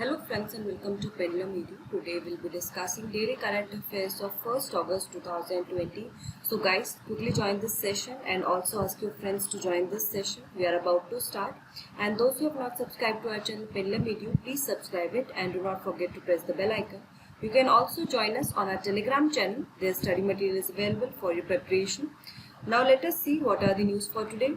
Hello friends and welcome to Pendulum Media. Today we'll be discussing daily current affairs of 1st August 2020. So guys, quickly join this session and also ask your friends to join this session. We are about to start. And those who have not subscribed to our channel Pendulum Media, please subscribe it and do not forget to press the bell icon. You can also join us on our Telegram channel. Their study material is available for your preparation. Now let us see what are the news for today.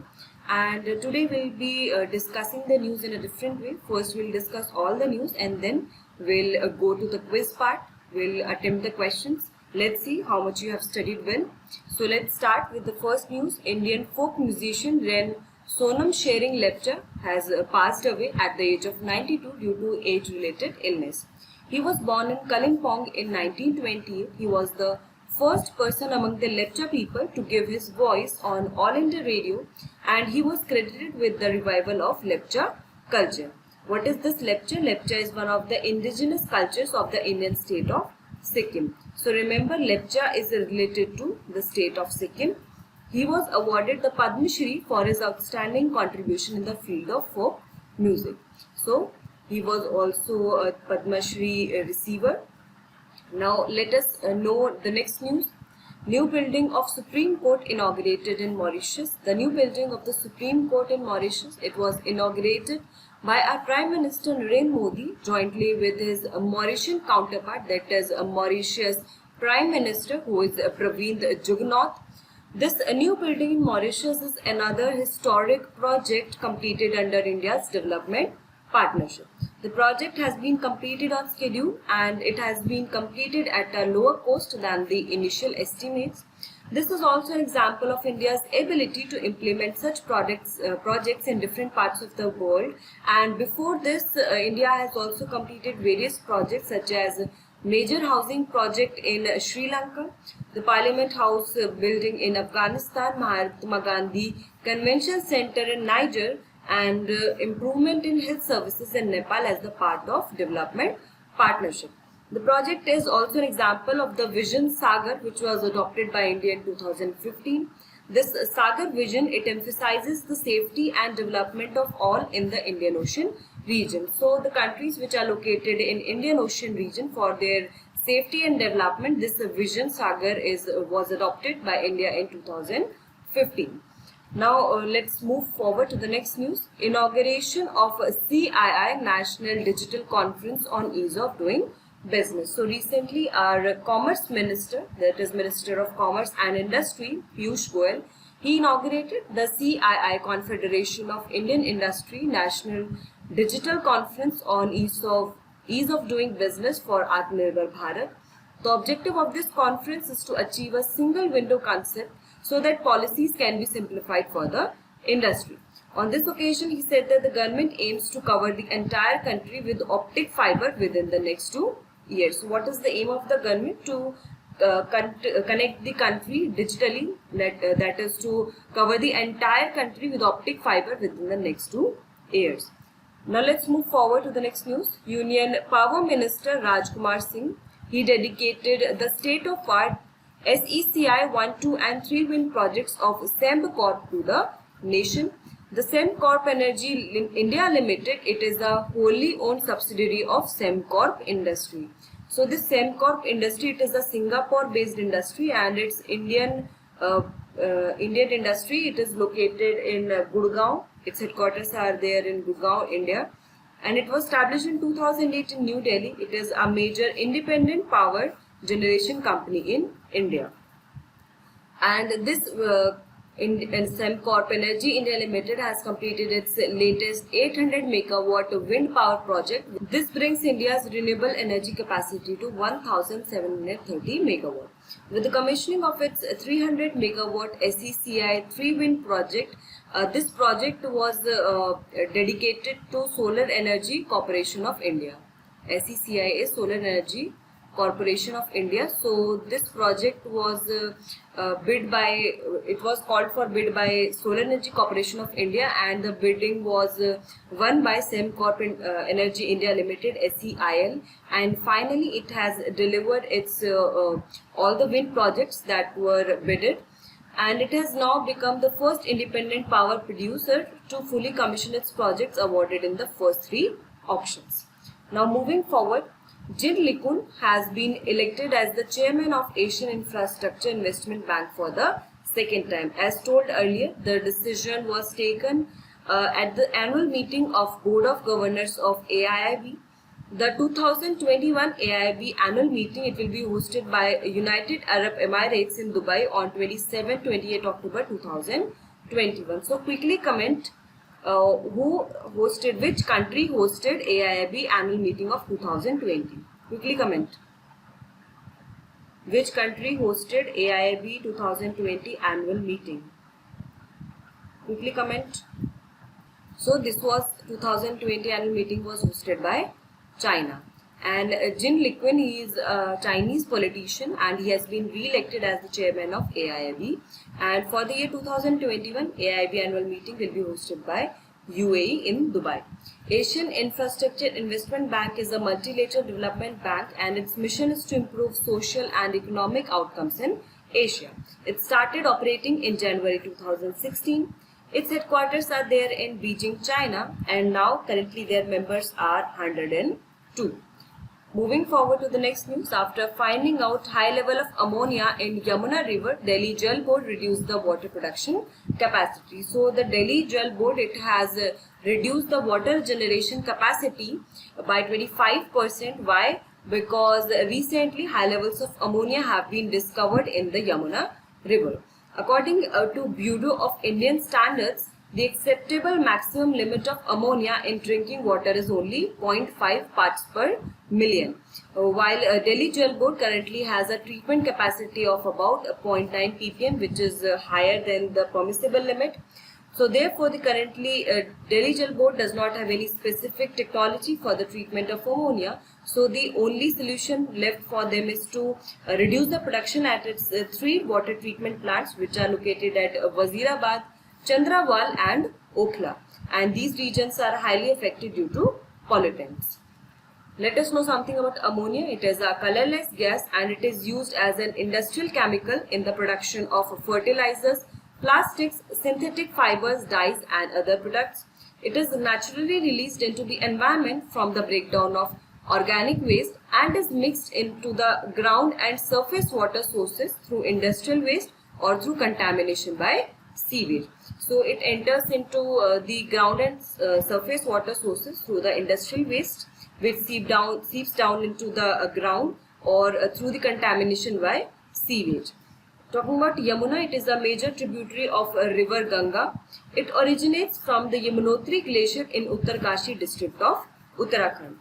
And today we'll be discussing the news in a different way. First we'll discuss all the news and then we'll go to the quiz part. We'll attempt the questions. Let's see how much you have studied well. So let's start with the first news. Indian folk musician Ren Sonam Sharing Lepcha has passed away at the age of 92 due to age-related illness. He was born in Kalimpong in 1928. He was the first person among the Lepcha people to give his voice on All India Radio, and he was credited with the revival of Lepcha culture. What is this Lepcha? Lepcha is one of the indigenous cultures of the Indian state of Sikkim. So remember, Lepcha is related to the state of Sikkim. He was awarded the Padma Shri for his outstanding contribution in the field of folk music. So he was also a Padma Shri receiver. Now let us know the next news. New building of Supreme Court inaugurated in Mauritius. The new building of the Supreme Court in Mauritius, it was inaugurated by our Prime Minister Narendra Modi jointly with his Mauritian counterpart, that is Mauritius Prime Minister, who is Pravind Jugnauth. This new building in Mauritius is another historic project completed under India's development partnership. The project has been completed on schedule and it has been completed at a lower cost than the initial estimates. This is also an example of India's ability to implement such projects in different parts of the world. And before this, India has also completed various projects such as major housing project in Sri Lanka, the Parliament House building in Afghanistan, Mahatma Gandhi Convention Center in Niger, and improvement in health services in Nepal as the part of development partnership. The project is also an example of the Vision Sagar, which was adopted by India in 2015. This Sagar vision, it emphasizes the safety and development of all in the Indian Ocean region. So the countries which are located in Indian Ocean region, for their safety and development, this Vision Sagar was adopted by India in 2015. Now let's move forward to the next news. Inauguration of CII National Digital Conference on Ease of Doing Business. So recently our Commerce Minister, that is Minister of Commerce and Industry, Piyush Goyal, he inaugurated the CII Confederation of Indian Industry National Digital Conference on Ease of Doing Business for Atmanirbhar Bharat. The objective of this conference is to achieve a single window concept so that policies can be simplified for the industry. On this occasion, he said that the government aims to cover the entire country with optic fiber within the next 2 years. So what is the aim of the government? To connect the country digitally, that is to cover the entire country with optic fiber within the next 2 years. Now let's move forward to the next news. Union Power Minister Rajkumar Singh, he dedicated the state-of-art SECI 1, 2 and 3 wind projects of Sembcorp to the nation. The Sembcorp Energy India Limited, it is a wholly owned subsidiary of Sembcorp Industry. So this Sembcorp Industry, it is a Singapore based industry and it's Indian industry. It is located in Gurgaon. Its headquarters are there in Gurgaon, India. And it was established in 2008 in New Delhi. It is a major independent power generation company in India. And this Sembcorp Energy India Limited has completed its latest 800 megawatt wind power project. This brings India's renewable energy capacity to 1730 megawatt. With the commissioning of its 300 megawatt SECI 3 wind project, this project was dedicated to Solar Energy Corporation of India. SECI is Solar Energy Corporation of India. So this project was called for bid by Solar Energy Corporation of India, and the bidding was won by Sembcorp Energy India Limited, SEIL, and finally it has delivered its all the wind projects that were bidded, and it has now become the first independent power producer to fully commission its projects awarded in the first 3 auctions. Now moving forward, Jin Likun has been elected as the chairman of Asian Infrastructure Investment Bank for the second time. As told earlier, the decision was taken at the annual meeting of Board of Governors of AIIB. The 2021 AIIB annual meeting, it will be hosted by United Arab Emirates in Dubai on 27-28 October 2021. So quickly comment which country hosted AIIB annual meeting of 2020. Quickly comment. Which country hosted AIIB 2020 annual meeting? Quickly comment. So this was 2020 annual meeting was hosted by China. And Jin Liqun, he is a Chinese politician and he has been re-elected as the chairman of AIIB. And for the year 2021, AIIB annual meeting will be hosted by UAE in Dubai. Asian Infrastructure Investment Bank is a multilateral development bank and its mission is to improve social and economic outcomes in Asia. It started operating in January 2016. Its headquarters are there in Beijing, China, and now currently their members are 102. Moving forward to the next news, after finding out high level of ammonia in Yamuna River, Delhi Jal Board reduced the water production capacity. So the Delhi Jal Board, it has reduced the water generation capacity by 25%. Why? Because recently high levels of ammonia have been discovered in the Yamuna River. According to Bureau of Indian Standards, the acceptable maximum limit of ammonia in drinking water is only 0.5 parts per million. While Delhi Jal Board currently has a treatment capacity of about 0.9 ppm, which is higher than the permissible limit. So therefore, the currently Delhi Jal Board does not have any specific technology for the treatment of ammonia. So the only solution left for them is to reduce the production at its three water treatment plants, which are located at Wazirabad, Chandrawal and Okhla, and these regions are highly affected due to pollutants. Let us know something about ammonia. It is a colorless gas and it is used as an industrial chemical in the production of fertilizers, plastics, synthetic fibers, dyes and other products. It is naturally released into the environment from the breakdown of organic waste and is mixed into the ground and surface water sources through industrial waste or through contamination by sewage. So it enters into the ground and surface water sources through the industrial waste, which seeps down into the ground or through the contamination by sewage. Talking about Yamuna, it is a major tributary of river Ganga. It originates from the Yamunotri glacier in Uttarkashi district of Uttarakhand.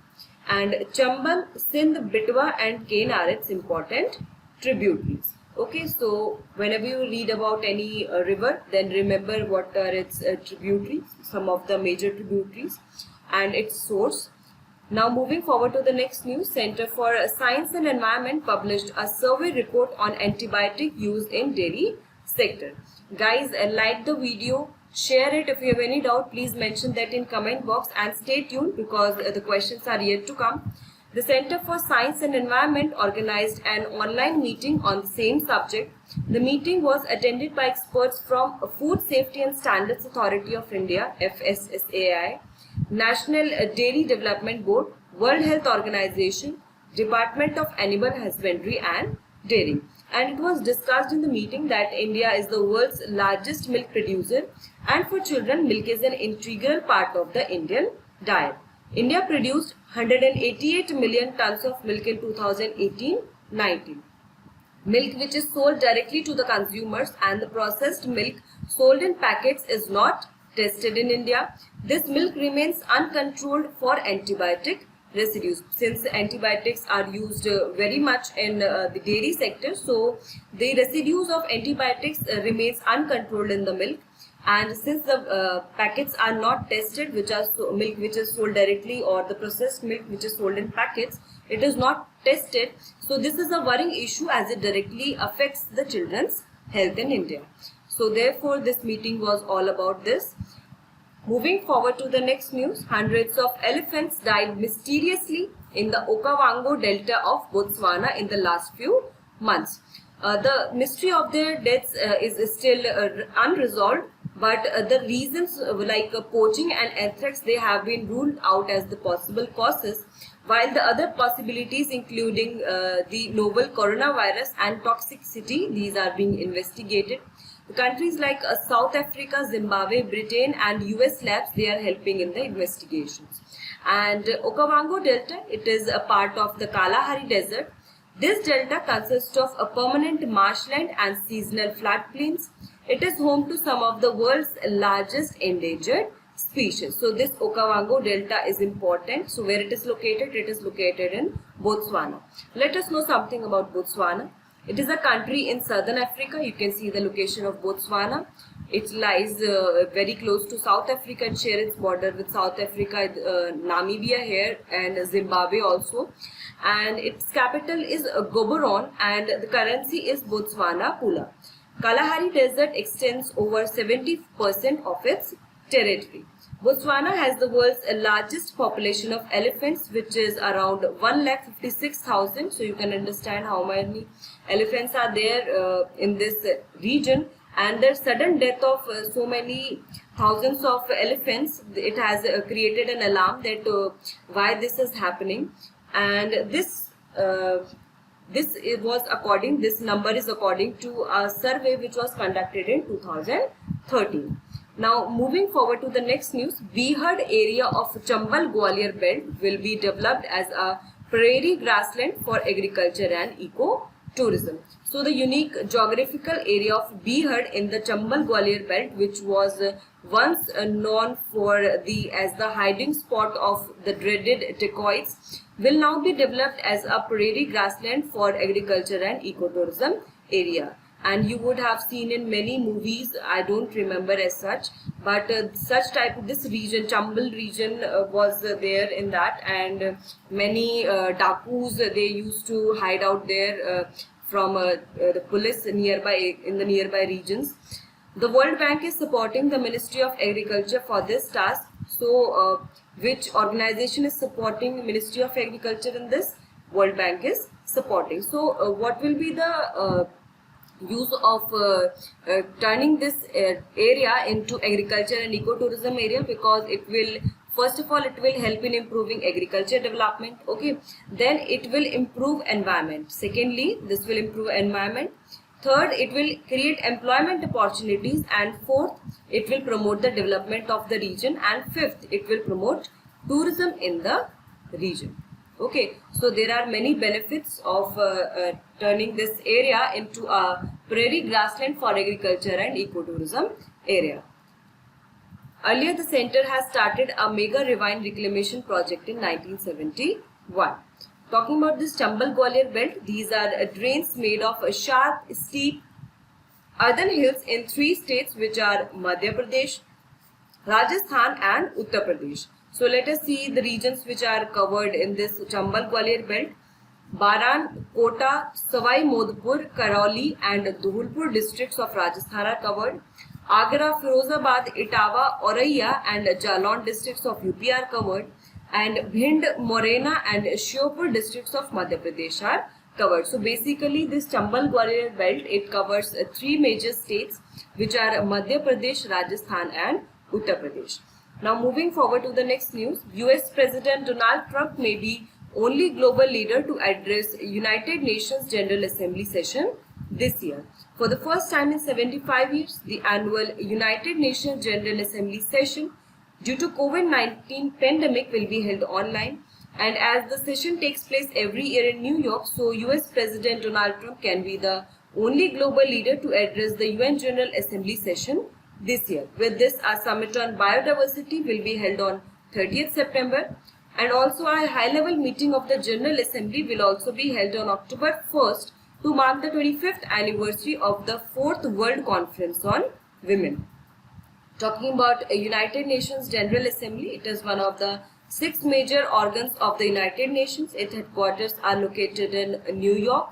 And Chambal, Sindh, Betwa and Ken are its important tributaries. Okay, so whenever you read about any river, then remember what are its tributaries, some of the major tributaries and its source. Now moving forward to the next news, Center for Science and Environment published a survey report on antibiotic use in dairy sector. Guys, like the video, share it. If you have any doubt, please mention that in comment box and stay tuned because the questions are yet to come. The Center for Science and Environment organized an online meeting on the same subject. The meeting was attended by experts from Food Safety and Standards Authority of India, FSSAI, National Dairy Development Board, World Health Organization, Department of Animal Husbandry and Dairy. And it was discussed in the meeting that India is the world's largest milk producer and for children, milk is an integral part of the Indian diet. India produced 188 million tons of milk in 2018-19. Milk which is sold directly to the consumers and the processed milk sold in packets is not tested in India. This milk remains uncontrolled for antibiotic residues. Since antibiotics are used very much in the dairy sector, so the residues of antibiotics remains uncontrolled in the milk. And since the packets are not tested, which are milk which is sold directly or the processed milk which is sold in packets, it is not tested. So this is a worrying issue as it directly affects the children's health in India. So therefore this meeting was all about this. Moving forward to the next news, hundreds of elephants died mysteriously in the Okavango Delta of Botswana in the last few months. The mystery of their deaths is still unresolved, but the reasons like poaching and anthrax, they have been ruled out as the possible causes. while the other possibilities including the novel coronavirus and toxicity, these are being investigated. The countries like South Africa, Zimbabwe, Britain and US labs, they are helping in the investigations. And Okavango Delta, it is a part of the Kalahari Desert. This delta consists of a permanent marshland and seasonal floodplains. It is home to some of the world's largest endangered species. So this Okavango Delta is important. So where it is located in Botswana. Let us know something about Botswana. It is a country in southern Africa. You can see the location of Botswana. It lies very close to South Africa and share its border with South Africa, Namibia here and Zimbabwe also. And its capital is Gaborone and the currency is Botswana Pula. Kalahari Desert extends over 70% of its territory. Botswana has the world's largest population of elephants, which is around 1,56,000. So you can understand how many elephants are there in this region. And the sudden death of so many thousands of elephants, it has created an alarm that why this is happening. And this number is according to a survey which was conducted in 2013. Now moving forward to the next news, Bihar area of Chambal Gwalior belt will be developed as a prairie grassland for agriculture and eco-tourism. So the unique geographical area of Bihar in the Chambal Gwalior belt, which was once known as the hiding spot of the dreaded dacoits, will now be developed as a prairie grassland for agriculture and ecotourism area. And you would have seen in many movies, I don't remember as such, but this region, Chambal region was there in that, and many dakus, they used to hide out there from the police in the nearby regions. The World Bank is supporting the Ministry of Agriculture for this task. So which organization is supporting Ministry of Agriculture in this? World Bank is supporting. So what will be the use of turning this area into agriculture and ecotourism area? Because it will, first of all, it will help in improving agriculture development. Okay, then it will improve environment. Secondly, this will improve environment. Third, it will create employment opportunities, and fourth, it will promote the development of the region, and fifth, it will promote tourism in the region. Okay, so there are many benefits of turning this area into a prairie grassland for agriculture and ecotourism area. Earlier, the center has started a mega ravine reclamation project in 1971. Talking about this Chambal Gwalior belt, these are drains made of sharp, steep earthen hills in 3 states, which are Madhya Pradesh, Rajasthan and Uttar Pradesh. So let us see the regions which are covered in this Chambal Gwalior belt. Baran, Kota, Savai Modhpur, Karauli and Dhulpur districts of Rajasthan are covered. Agra, Firozabad, Etawah, Auraiya and Jalon districts of UP are covered. And Bhind, Morena and Shiopur districts of Madhya Pradesh are covered. So basically this Chambal Gwalior belt, it covers 3 major states, which are Madhya Pradesh, Rajasthan and Uttar Pradesh. Now moving forward to the next news, US President Donald Trump may be only global leader to address United Nations General Assembly session this year. For the first time in 75 years, the annual United Nations General Assembly session due to COVID-19 pandemic will be held online, and as the session takes place every year in New York, so US President Donald Trump can be the only global leader to address the UN General Assembly session this year. With this, a summit on biodiversity will be held on 30th September, and also a high-level meeting of the General Assembly will also be held on October 1st to mark the 25th anniversary of the 4th World Conference on Women. Talking about United Nations General Assembly, it is one of the 6 major organs of the United Nations. Its headquarters are located in New York.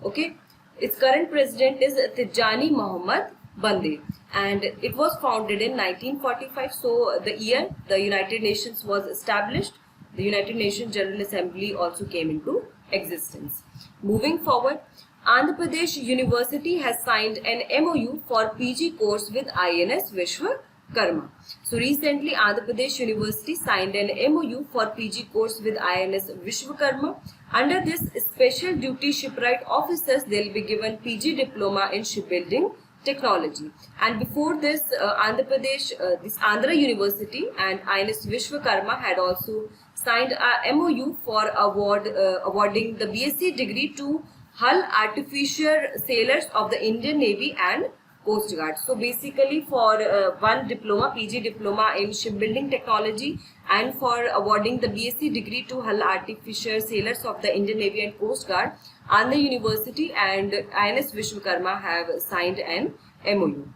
Okay, its current president is Tijani Muhammad Bande, and it was founded in 1945. So the year the United Nations was established, the United Nations General Assembly also came into existence. Moving forward, Andhra Pradesh University has signed an MOU for PG course with INS Vishwa Karma. So recently Andhra Pradesh University signed an MOU for PG course with INS Vishwakarma. Under this special duty shipwright officers, they will be given PG diploma in shipbuilding technology. And before this, this Andhra University and INS Vishwakarma had also signed a MOU for awarding the BSc degree to hull artificer sailors of the Indian Navy and Coast Guard. So basically for one diploma, PG diploma in shipbuilding technology, and for awarding the BSc degree to hull artificer sailers of the Indian Navy and Coast Guard, Andhra University and INS Vishwakarma have signed an MOU.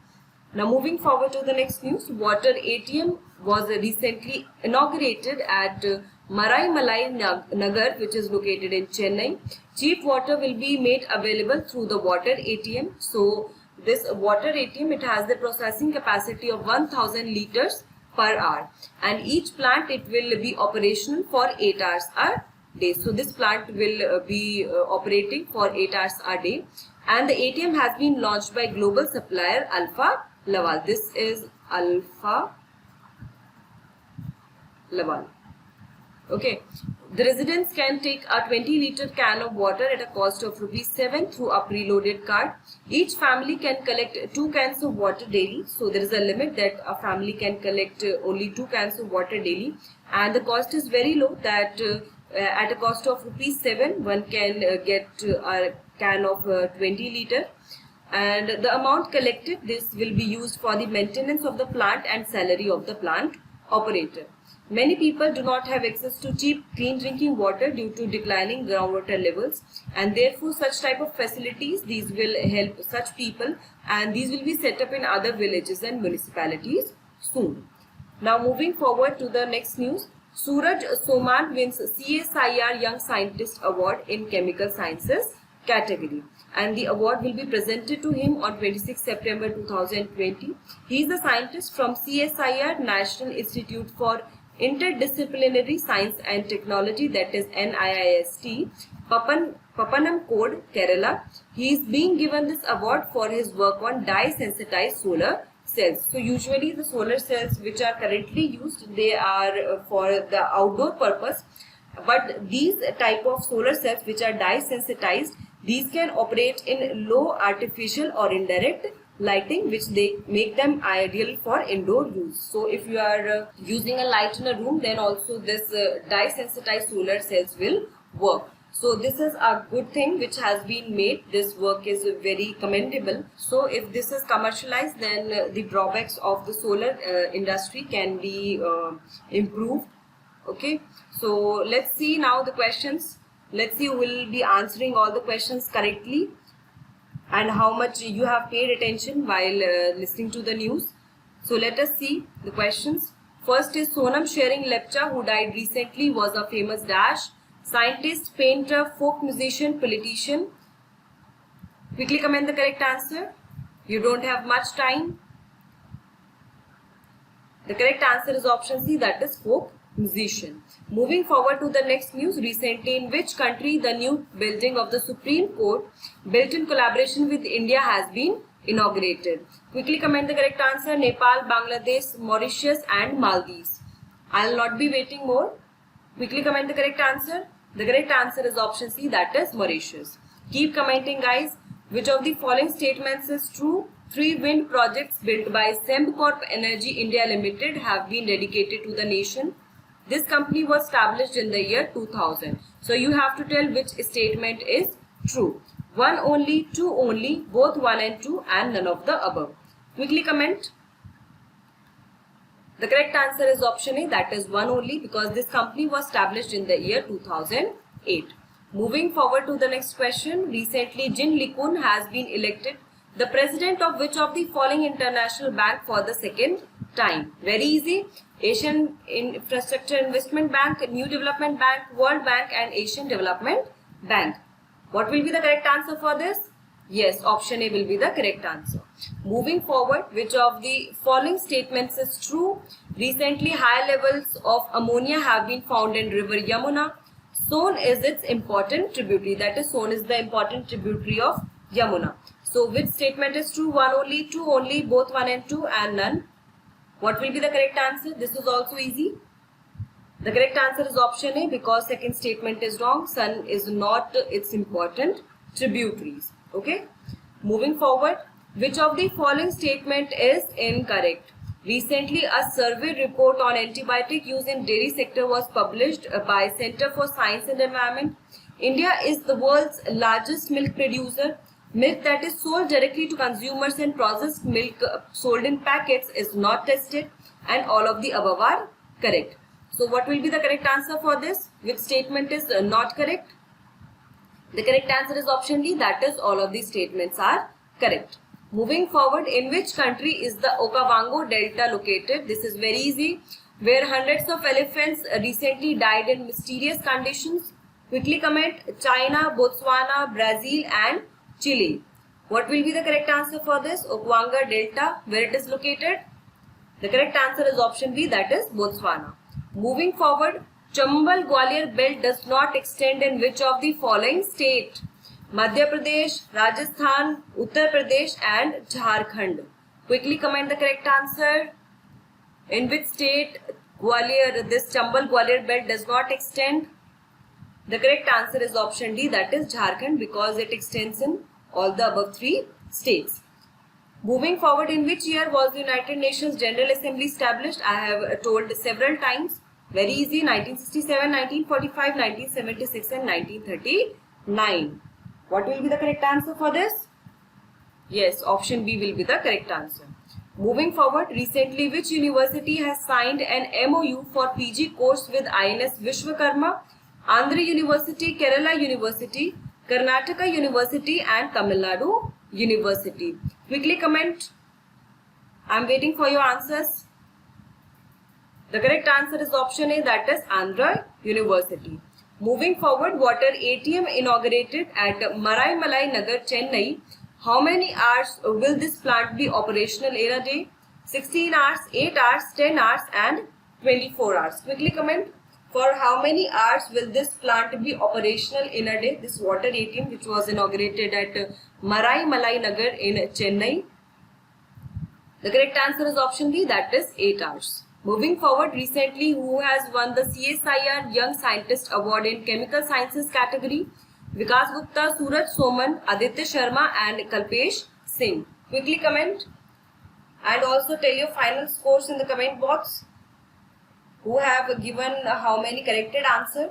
Now moving forward to the next news, water ATM was recently inaugurated at Marai Malai Nagar, which is located in Chennai. Cheap water will be made available through the water ATM. So this water ATM, it has the processing capacity of 1000 liters per hour, and each plant it will be operational for 8 hours a day. So this plant will be operating for 8 hours a day, and the ATM has been launched by global supplier Alfa Laval. This is Alfa Laval. Okay. The residents can take a 20-liter can of water at a cost of ₹7 through a preloaded card. Each family can collect 2 cans of water daily. So there is a limit that a family can collect only 2 cans of water daily, and the cost is very low, that at a cost of ₹7 one can get a can of 20 liter, and the amount collected, this will be used for the maintenance of the plant and salary of the plant operator. Many people do not have access to cheap clean drinking water due to declining groundwater levels, and therefore such type of facilities, these will help such people, and these will be set up in other villages and municipalities soon. Now moving forward to the next news, Suraj Soman wins CSIR Young Scientist Award in Chemical Sciences category, and the award will be presented to him on 26 September 2020. He is a scientist from CSIR, National Institute for Interdisciplinary Science and Technology, that is NIIST, Papanam Code, Kerala. He is being given this award for his work on dye-sensitized solar cells. So usually the solar cells which are currently used, they are for the outdoor purpose, but these type of solar cells which are dye-sensitized, these can operate in low artificial or indirect lighting, which they make them ideal for indoor use. So if you are using a light in a room, then also this dye-sensitized solar cells will work. So this is a good thing which has been made. This work is very commendable. So if this is commercialized, then the drawbacks of the solar industry can be improved. Okay, so let's see now the questions. Let's see who will be answering all the questions correctly and how much you have paid attention while listening to the news. So let us see the questions. First is Sonam Sharing Lepcha, who died recently, was a famous dash scientist, painter, folk musician, politician. Quickly comment the correct answer. You don't have much time. The correct answer is option C, that is folk musician. Moving forward to the next news, recently in which country the new building of the Supreme Court, built in collaboration with India, has been inaugurated? Quickly comment the correct answer. Nepal, Bangladesh, Mauritius and Maldives. I will not be waiting more. Quickly comment the correct answer. The correct answer is option C, that is Mauritius. Keep commenting, guys. Which of the following statements is true? 3 wind projects built by Sembcorp Energy India Limited have been dedicated to the nation. This company was established in the year 2000. So you have to tell which statement is true. 1 only, 2 only, both 1 and 2, and none of the above. Quickly comment. The correct answer is option A, that is 1 only, because this company was established in the year 2008. Moving forward to the next question. Recently, Jin LeCun has been elected the president of which of the following international bank for the second time? Very easy. Asian Infrastructure Investment Bank, New Development Bank, World Bank and Asian Development Bank. What will be the correct answer for this? Yes, option A will be the correct answer. Moving forward, which of the following statements is true? Recently, high levels of ammonia have been found in river Yamuna. Son is its important tributary. That is, Son is the important tributary of Yamuna. So, which statement is true? 1 only, 2 only, both 1 and 2, and none What will be the correct answer? This is also easy. The correct answer is option A because second statement is wrong. Sun is not its important tributaries. Okay. Moving forward, which of the following statement is incorrect? Recently, a survey report on antibiotic use in dairy sector was published by Center for Science and Environment. India is the world's largest milk producer. Milk that is sold directly to consumers and processed milk sold in packets is not tested, and all of the above are correct. So what will be the correct answer for this? Which statement is not correct? The correct answer is option D, that is all of these statements are correct. Moving forward, in which country is the Okavango Delta located? This is very easy. Where hundreds of elephants recently died in mysterious conditions. Quickly comment: China, Botswana, Brazil and Chile. What will be the correct answer for this? Okavango Delta, where it is located? The correct answer is option B, that is Botswana. Moving forward, Chambal Gwalior belt does not extend in which of the following state? Madhya Pradesh, Rajasthan, Uttar Pradesh and Jharkhand. Quickly comment the correct answer. In which state this Chambal Gwalior belt does not extend? The correct answer is option D, that is Jharkhand, because it extends in all the above three states. Moving forward, in which year was the United Nations General Assembly established? I have told several times. Very easy: 1967, 1945, 1976 and 1939. What will be the correct answer for this? Yes, option B will be the correct answer. Moving forward, recently which university has signed an MOU for PG course with INS Vishwakarma? Andhra University, Kerala University, Karnataka University and Tamil Nadu University. Quickly comment. I am waiting for your answers. The correct answer is option A, that is Andhra University. Moving forward, water ATM inaugurated at Marai Malai Nagar, Chennai. How many hours will this plant be operational in a day? 16 hours, 8 hours, 10 hours and 24 hours. Quickly comment. For how many hours will this plant be operational in a day? This water ATM which was inaugurated at Marai Malai Nagar in Chennai. The correct answer is option D, that is 8 hours. Moving forward, recently who has won the CSIR Young Scientist Award in Chemical Sciences category? Vikas Gupta, Suraj Soman, Aditya Sharma and Kalpesh Singh. Quickly comment and also tell your final scores in the comment box. Who have given how many corrected answer?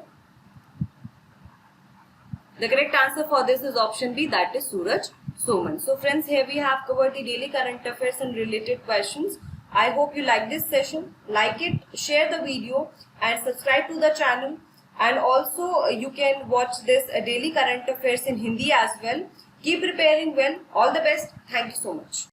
The correct answer for this is option B, that is Suraj Soman. So friends, here we have covered the daily current affairs and related questions. I hope you like this session. Like it, share the video and subscribe to the channel. And also you can watch this daily current affairs in Hindi as well. Keep preparing well. All the best. Thank you so much.